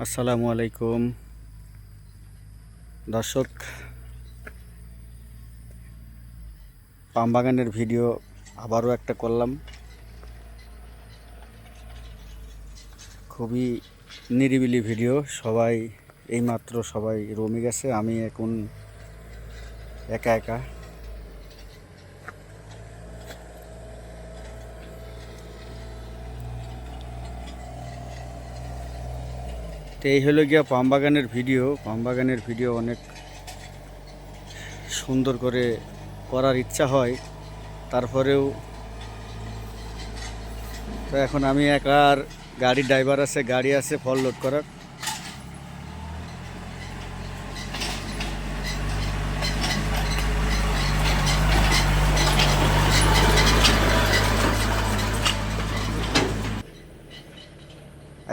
আসসালামু আলাইকুম দর্শক, পাম বাগানের ভিডিও আবারও একটা করলাম। খুবই নিরিবিলি ভিডিও। সবাই এইমাত্র সবাই রুমে গেছে, আমি এখন একা একা। তো এই হলো গিয়া পাম বাগানের ভিডিও। পাম বাগানের ভিডিও অনেক সুন্দর করে করার ইচ্ছা হয়, তারপরেও তো এখন আমি একা, আর গাড়ির ড্রাইভার আছে, গাড়ি আছে ফল লোড করার।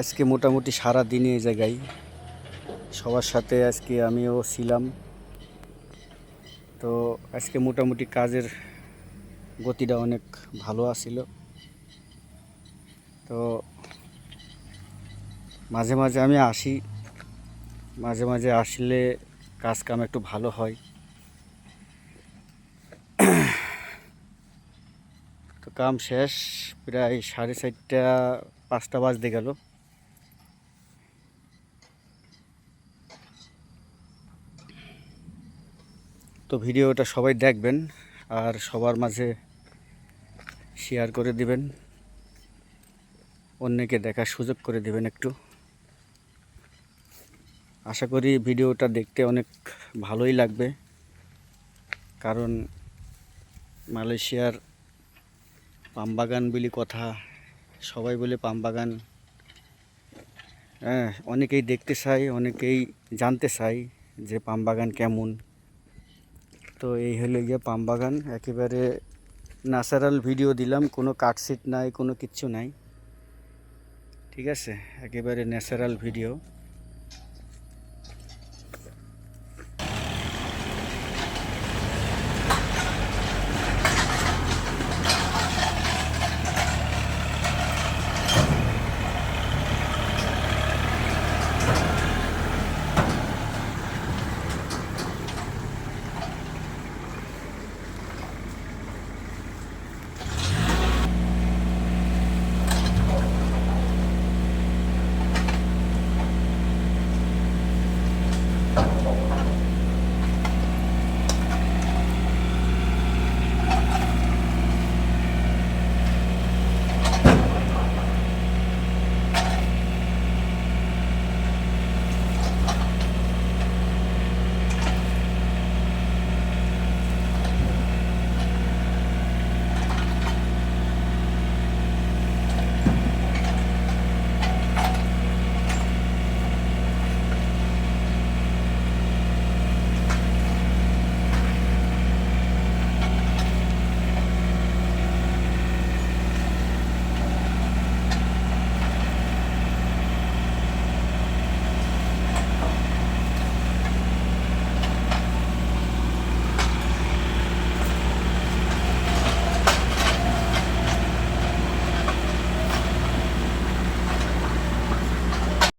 আজকে মোটামুটি সারা দিনে এই জায়গায় সবার সাথে আজকে আমিও ছিলাম। তো আজকে মোটামুটি কাজের গতিটা অনেক ভালো আছিল। তো মাঝে মাঝে আমি আসি, মাঝে মাঝে আসলে কাজ কাম একটু ভালো হয়। তো কাম শেষ, প্রায় 4:30 5টা বাজতে গেল। তো ভিডিওটা সবাই দেখবেন আর সবার মাঝে শেয়ার করে দিবেন, অন্যকে দেখার সুযোগ করে দিবেন একটু। আশা করি ভিডিওটা দেখতে অনেক ভালোই লাগবে, কারণ মালয়েশিয়ার পাম বাগান বলি কথা, সবাই বলে পাম বাগান। হ্যাঁ, অনেকেই দেখতে চাই, অনেকেই জানতে চাই যে পাম বাগান কেমন। তো এই হলো গিয়ে পাম বাগান, একেবারে ন্যাচারাল ভিডিও দিলাম, কোনো কাটসিট নাই, কোনো কিচ্ছু নাই, ঠিক আছে, একেবারে ন্যাচারাল ভিডিও।